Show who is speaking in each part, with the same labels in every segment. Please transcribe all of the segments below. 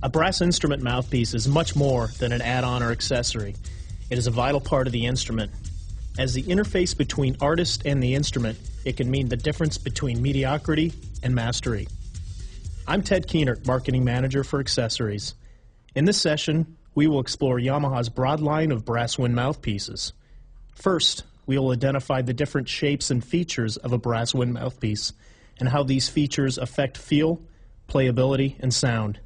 Speaker 1: A brass instrument mouthpiece is much more than an add-on or accessory. It is a vital part of the instrument. As the interface between artist and the instrument, it can mean the difference between mediocrity and mastery. I'm Ted Keenert, Marketing Manager for Accessories. In this session, we will explore Yamaha's broad line of brass wind mouthpieces. First, we will identify the different shapes and features of a brass wind mouthpiece and how these features affect feel, playability, and sound.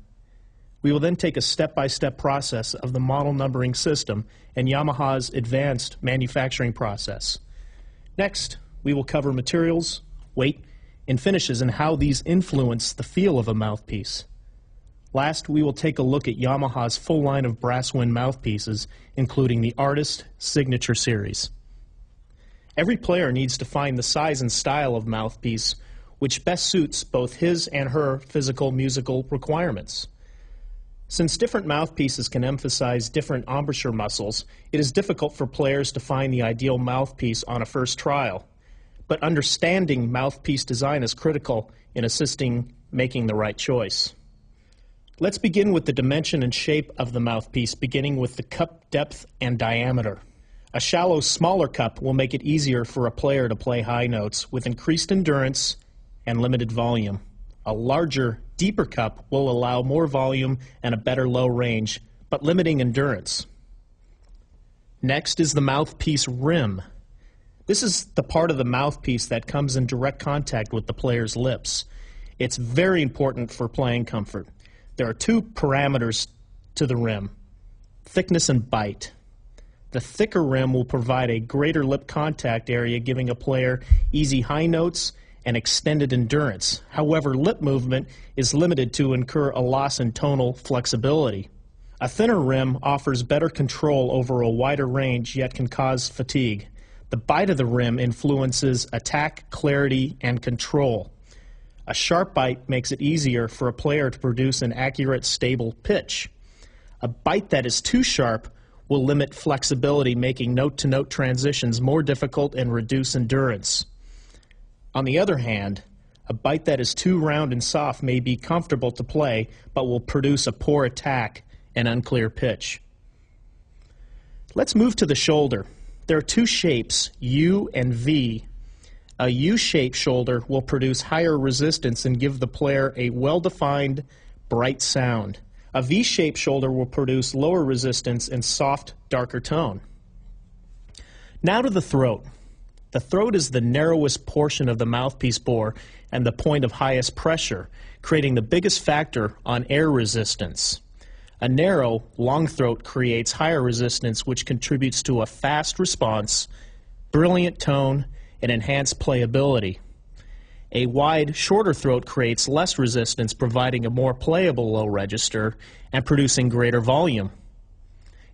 Speaker 1: We will then take a step-by-step process of the model numbering system and Yamaha's advanced manufacturing process. Next, we will cover materials, weight, and finishes and how these influence the feel of a mouthpiece. Last, we will take a look at Yamaha's full line of brass wind mouthpieces, including the Artist Signature Series. Every player needs to find the size and style of mouthpiece which best suits both his and her physical musical requirements. Since different mouthpieces can emphasize different embouchure muscles, it is difficult for players to find the ideal mouthpiece on a first trial. But understanding mouthpiece design is critical in assisting making the right choice. Let's begin with the dimension and shape of the mouthpiece, beginning with the cup depth and diameter. A shallow, smaller cup will make it easier for a player to play high notes with increased endurance and limited volume. A larger, deeper cup will allow more volume and a better low range, but limiting endurance. Next is the mouthpiece rim. This is the part of the mouthpiece that comes in direct contact with the player's lips. It's very important for playing comfort. There are two parameters to the rim: thickness and bite. The thicker rim will provide a greater lip contact area, giving a player easy high notes and extended endurance. However, lip movement is limited to incur a loss in tonal flexibility. A thinner rim offers better control over a wider range, yet can cause fatigue. The bite of the rim influences attack, clarity, and control. A sharp bite makes it easier for a player to produce an accurate, stable pitch. A bite that is too sharp will limit flexibility, making note-to-note transitions more difficult and reduce endurance. On the other hand, a bite that is too round and soft may be comfortable to play, but will produce a poor attack and unclear pitch. Let's move to the shoulder. There are two shapes, U and V. A U-shaped shoulder will produce higher resistance and give the player a well-defined, bright sound. A V-shaped shoulder will produce lower resistance and soft, darker tone. Now to the throat. The throat is the narrowest portion of the mouthpiece bore and the point of highest pressure, creating the biggest factor on air resistance. A narrow, long throat creates higher resistance, which contributes to a fast response, brilliant tone, and enhanced playability. A wide, shorter throat creates less resistance, providing a more playable low register and producing greater volume.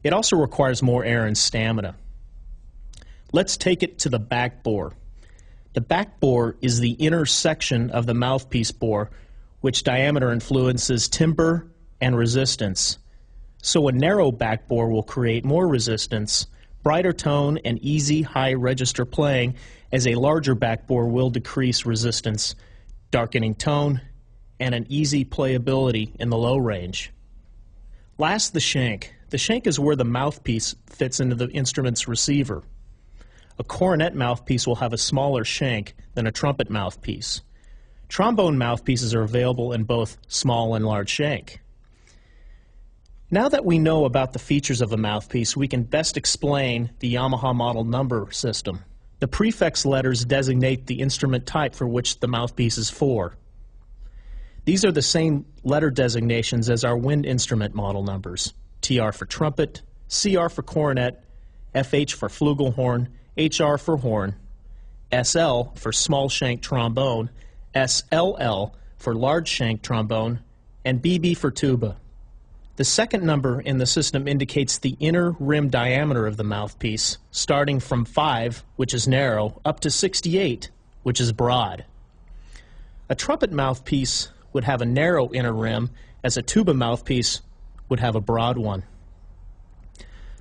Speaker 1: It also requires more air and stamina. Let's take it to the back bore. The back bore is the inner section of the mouthpiece bore, which diameter influences timbre and resistance. So a narrow back bore will create more resistance, brighter tone, and easy high register playing, as a larger back bore will decrease resistance, darkening tone, and an easy playability in the low range. Last, the shank. The shank is where the mouthpiece fits into the instrument's receiver. A cornet mouthpiece will have a smaller shank than a trumpet mouthpiece. Trombone mouthpieces are available in both small and large shank. Now that we know about the features of a mouthpiece, we can best explain the Yamaha model number system. The prefix letters designate the instrument type for which the mouthpiece is for. These are the same letter designations as our wind instrument model numbers: TR for trumpet, CR for cornet, FH for flugelhorn, HR for horn, SL for small shank trombone, SLL for large shank trombone, and BB for tuba. The second number in the system indicates the inner rim diameter of the mouthpiece, starting from 5, which is narrow, up to 68, which is broad. A trumpet mouthpiece would have a narrow inner rim, as a tuba mouthpiece would have a broad one.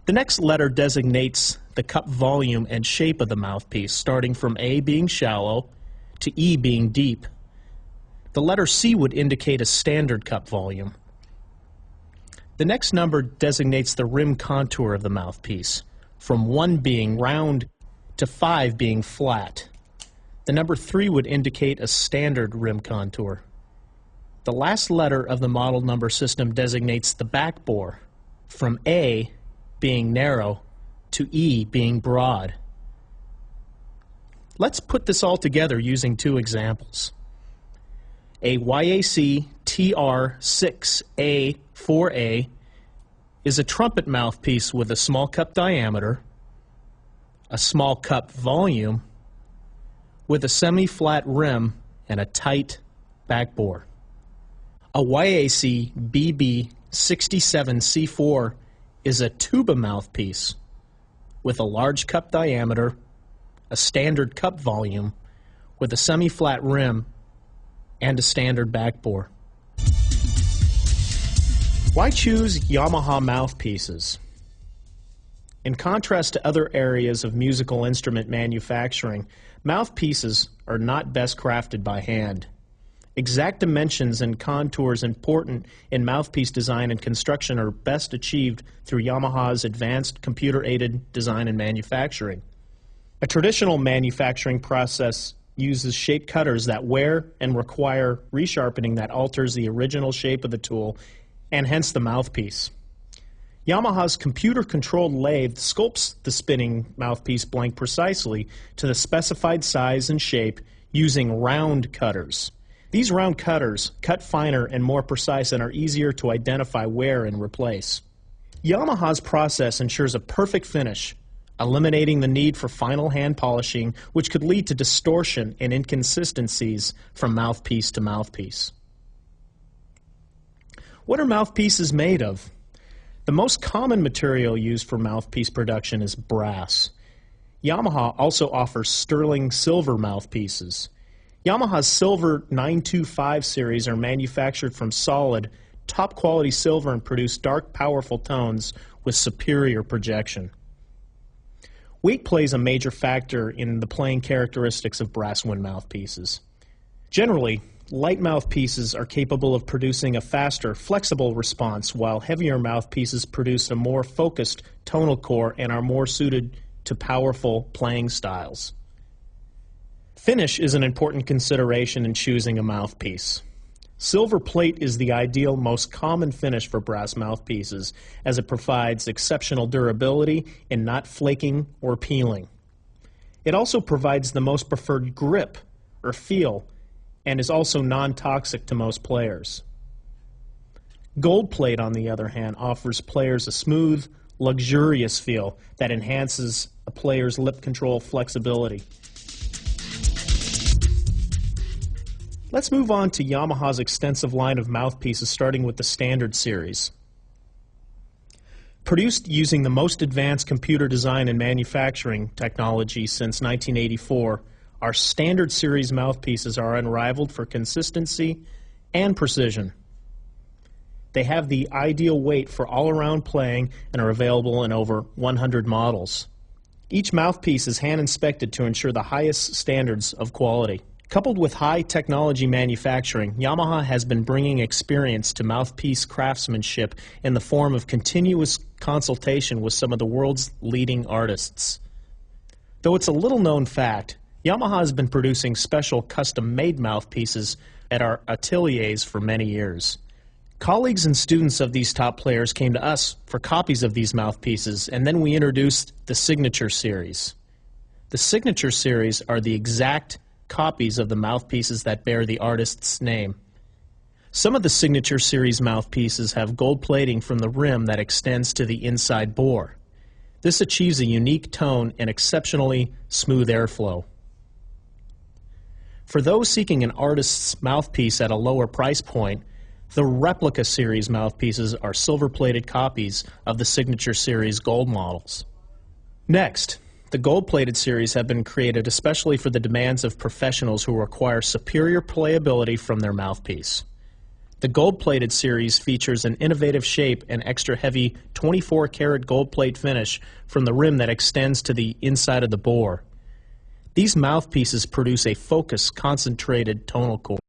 Speaker 1: The next letter designates the cup volume and shape of the mouthpiece, starting from A being shallow to E being deep. The letter C would indicate a standard cup volume. The next number designates the rim contour of the mouthpiece, from 1 being round to 5 being flat. The number 3 would indicate a standard rim contour. The last letter of the model number system designates the back bore, from A being narrow to E being broad. Let's put this all together using 2 examples. A YAC TR6A4A is a trumpet mouthpiece with a small cup diameter, a small cup volume, with a semi-flat rim and a tight back bore. A YAC BB67C4 is a tuba mouthpiece with a large cup diameter, a standard cup volume, with a semi-flat rim and a standard back bore. Why choose Yamaha mouthpieces? In contrast to other areas of musical instrument manufacturing, mouthpieces are not best crafted by hand. Exact dimensions and contours important in mouthpiece design and construction are best achieved through Yamaha's advanced computer-aided design and manufacturing. A traditional manufacturing process uses shape cutters that wear and require resharpening that alters the original shape of the tool and hence the mouthpiece. Yamaha's computer-controlled lathe sculpts the spinning mouthpiece blank precisely to the specified size and shape using round cutters. These round cutters cut finer and more precise and are easier to identify, wear, and replace. Yamaha's process ensures a perfect finish, eliminating the need for final hand polishing, which could lead to distortion and inconsistencies from mouthpiece to mouthpiece. What are mouthpieces made of? The most common material used for mouthpiece production is brass. Yamaha also offers sterling silver mouthpieces. Yamaha's Silver 925 series are manufactured from solid, top-quality silver and produce dark, powerful tones with superior projection. Weight plays a major factor in the playing characteristics of brass wind mouthpieces. Generally, light mouthpieces are capable of producing a faster, flexible response, while heavier mouthpieces produce a more focused tonal core and are more suited to powerful playing styles. Finish is an important consideration in choosing a mouthpiece. Silver plate is the ideal, most common finish for brass mouthpieces, as it provides exceptional durability in not flaking or peeling. It also provides the most preferred grip or feel and is also non-toxic to most players. Gold plate, on the other hand, offers players a smooth, luxurious feel that enhances a player's lip control flexibility. Let's move on to Yamaha's extensive line of mouthpieces, starting with the Standard Series. Produced using the most advanced computer design and manufacturing technology since 1984, our Standard Series mouthpieces are unrivaled for consistency and precision. They have the ideal weight for all-around playing and are available in over 100 models. Each mouthpiece is hand-inspected to ensure the highest standards of quality. Coupled with high-technology manufacturing, Yamaha has been bringing experience to mouthpiece craftsmanship in the form of continuous consultation with some of the world's leading artists. Though it's a little-known fact, Yamaha has been producing special custom-made mouthpieces at our ateliers for many years. Colleagues and students of these top players came to us for copies of these mouthpieces, and then we introduced the Signature Series. The Signature Series are the exact copies of the mouthpieces that bear the artist's name. Some of the Signature Series mouthpieces have gold plating from the rim that extends to the inside bore. This achieves a unique tone and exceptionally smooth airflow. For those seeking an artist's mouthpiece at a lower price point, the Replica Series mouthpieces are silver-plated copies of the Signature Series gold models. Next, the gold-plated series have been created especially for the demands of professionals who require superior playability from their mouthpiece. The gold-plated series features an innovative shape and extra heavy 24-karat gold plate finish from the rim that extends to the inside of the bore. These mouthpieces produce a focused, concentrated tonal core.